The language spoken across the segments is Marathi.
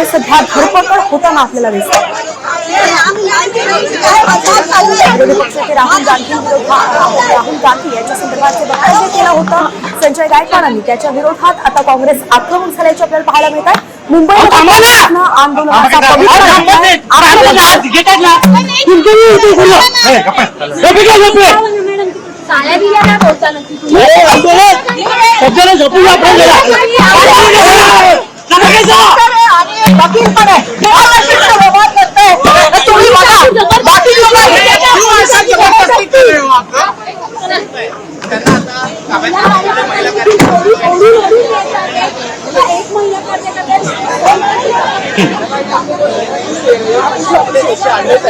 मध्ये सध्या धरपकड होताना आपल्याला दिसते। विरोधी पक्षाचे राहुल गांधी यांच्या संदर्भात जे वक्तव्य केलं होतं संजय गायकवाडांनी, त्याच्या विरोधात आता काँग्रेस आक्रमक झाल्याचे आपल्याला पाहायला मिळत आहे। मुंबईत आंदोलनाचा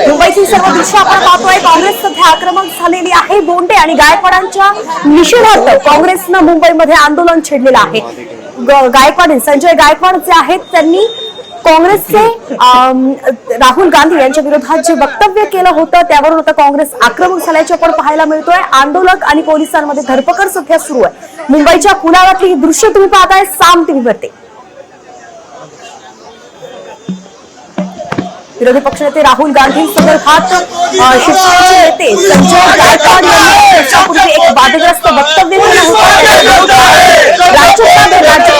मुंबईची सर्व दृश्य आपण पाहतोय। काँग्रेस सध्या आक्रमक झालेली आहे। बोंडे आणि गायकवाडांच्या निषेधार्थ काँग्रेसनं मुंबईमध्ये आंदोलन छेडलेलं आहे। गायकवाड संजय गायकवाड जे आहेत त्यांनी काँग्रेसचे राहुल गांधी यांच्या विरोधात जे वक्तव्य केलं होतं त्यावरून आता काँग्रेस आक्रमक झाल्याचे आपण पाहायला मिळतोय। आंदोलक आणि पोलिसांमध्ये धरपकड सध्या सुरू आहे। मुंबईच्या कुलावातली ही दृश्य तुम्ही पाहताय साम टीव्हीवरती। विरोधी पक्षनेते राहुल गांधी संदर्भात शिवसेनेचे नेते संजय गायकवाड यांनी त्याच्यापूर्वी एक वादग्रस्त वक्तव्य केलं होतं। राज्यात राजकीय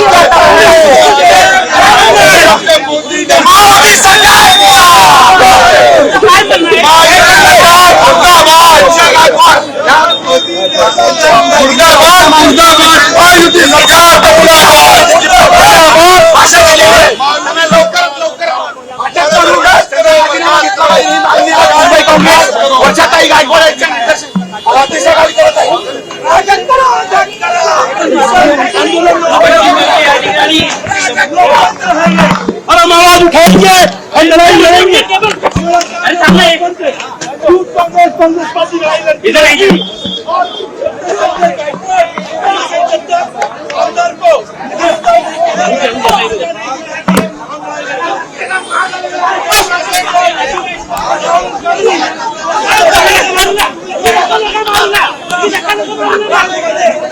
हम आवाज उठाएंगे, हम लड़ाई लड़ेंगे। अरे सामने कांग्रेस पार्टी लड़ाई लड़ती इधर आइए।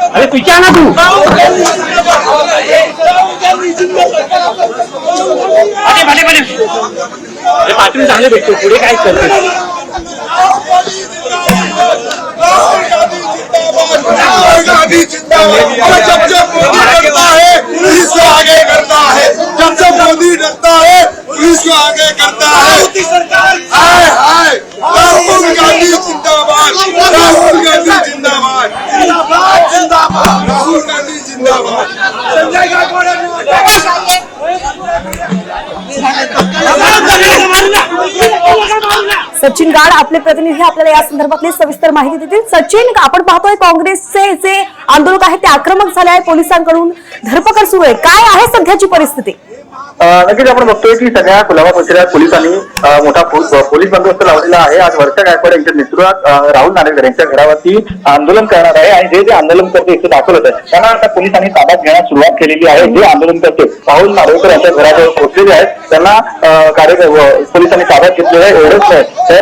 अरे पीछे आना तू। अरे भले भले अरे पार्टी चांगले भेटतो पुढे काय करते। जब जब मोदी डरता है पुलिस को आगे करता है, जब जब मोदी डरता है पुलिस को आगे करता है। राहुल गांधी जिंदाबाद, राहुल गांधी जिंदाबाद, राहुल गांधी जिंदाबाद। संजय गायकवाड सचिन गाड आपले प्रतिनिधी आपल्याला या संदर्भातली सविस्तर माहिती देतील। सचिन, आपण पाहतोय काँग्रेसचे जे आंदोलक आहेत ते आक्रमक झाले आहेत, पोलिसांकडून धरपकड सुरू आहे, काय आहे सध्याची परिस्थिती? नक्कीच आपण बघतोय की सगळ्या कुलाबा परिसरात पोलिसांनी मोठा पोलीस बंदोबस्त लावलेला आहे। आज वर्षा गायकवाड यांच्या नेतृत्वात राहुल नार्वेकर यांच्या घरावरती आंदोलन करणार आहे आणि जे आंदोलनकर्ते इथे दाखल होत आहेत त्यांना आता पोलिसांनी ताब्यात घेण्यास सुरुवात केलेली आहे। जे आंदोलनकर्ते राहुल नार्वेकर यांच्या घराजवळ पोहोचलेले आहेत त्यांना पोलिसांनी ताब्यात घेतलेलं आहे। एवढंच नाही तर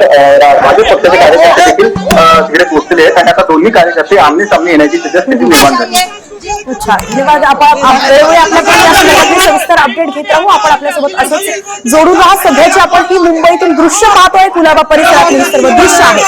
भाजप पक्षाचे कार्यकर्ते देखील तिकडे पोहोचलेले आहेत आणि आता दोन्ही कार्यकर्ते आमने सामने येण्याची सद्यस्थिती निर्माण झाली। अच्छा, धन्यवाद। आपल्याकडे सविस्तर अपडेट घेत राहू। आपण आपल्यासोबत असंच जोडून राहा। सध्याची आपण ही मुंबईतून दृश्य पाहतोय, कुलाबा परिसरातील सर्व दृश्य आहे।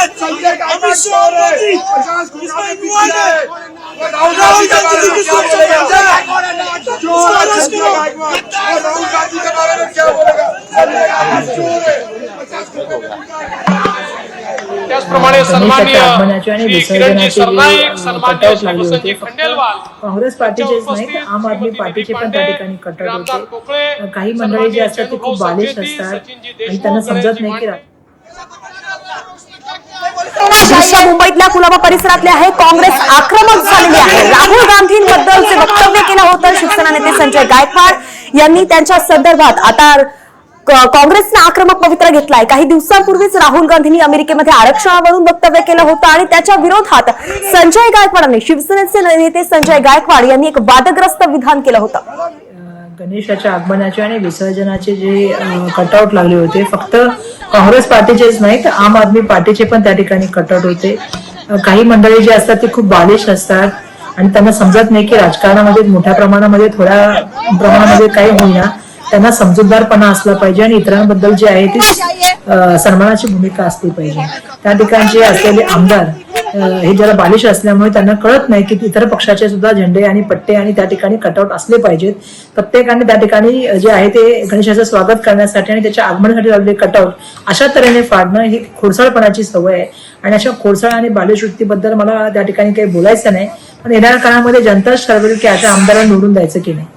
त्याचप्रमाणे सन्माननीय श्री किरणजी सरनाईक, सन्माननीय शिवसंजय खंडेलवाल, काँग्रेस पार्टीचेच नाही आम आदमी पार्टीचे पण त्या ठिकाणी कट्टर होते। काही मंडळी जे असतात ते खूप बालिश असतात आणि त्यांना समजत नाही की दृश्य मुंबईतल्या कुलाबा परिसरातले आहे। काँग्रेस आक्रमक झालेली आहे। राहुल गांधींबद्दलचे वक्तव्य केलं होतं शिवसेना नेते संजय गायकवाड यांनी। त्यांच्या संदर्भात आता काँग्रेसने आक्रमक पवित्रा घेतलाय। काही दिवसांपूर्वीच राहुल गांधींनी अमेरिकेमध्ये आरक्षणावरून वक्तव्य केलं होतं आणि त्याच्या विरोधात संजय गायकवाडांनी, शिवसेनेचे नेते संजय गायकवाड यांनी एक वादग्रस्त विधान केलं होतं। गणेशाच्या आगमनाचे आणि विसर्जनाचे जे कटआउट लागले होते फक्त काँग्रेस पार्टीचेच नाहीत आम आदमी पार्टीचे पण त्या ठिकाणी कटआउट होते। काही मंडळी जे असतात ते खूप बालिश असतात आणि त्यांना समजत नाही की राजकारणामध्ये मोठ्या प्रमाणामध्ये थोड्या प्रमाणामध्ये काही होईना त्यांना समजूतदारपणा असला पाहिजे आणि इतरांबद्दल जे आहे ती सन्मानाची भूमिका असली पाहिजे. त्या ठिकाणचे असलेले आमदार हे जरा बालिश असल्यामुळे त्यांना कळत नाही की इतर पक्षाचे सुद्धा झेंडे आणि पट्टे आणि त्या ठिकाणी कटआउट असले पाहिजेत. प्रत्येकाने त्या ठिकाणी जे आहे ते गणेशाचं स्वागत करण्यासाठी आणि त्याच्या आगमनासाठी लावलेले कटआउट अशा तऱ्हेने फाडणं ही खोडसाळपणाची सवय आहे आणि अशा खोडसाळ आणि बालिश वृत्तीबद्दल मला त्या ठिकाणी काही बोलायचं नाही. पण येणाऱ्या काळामध्ये जनताच ठरवेल की अशा आमदारांना निवडून द्यायचं की नाही.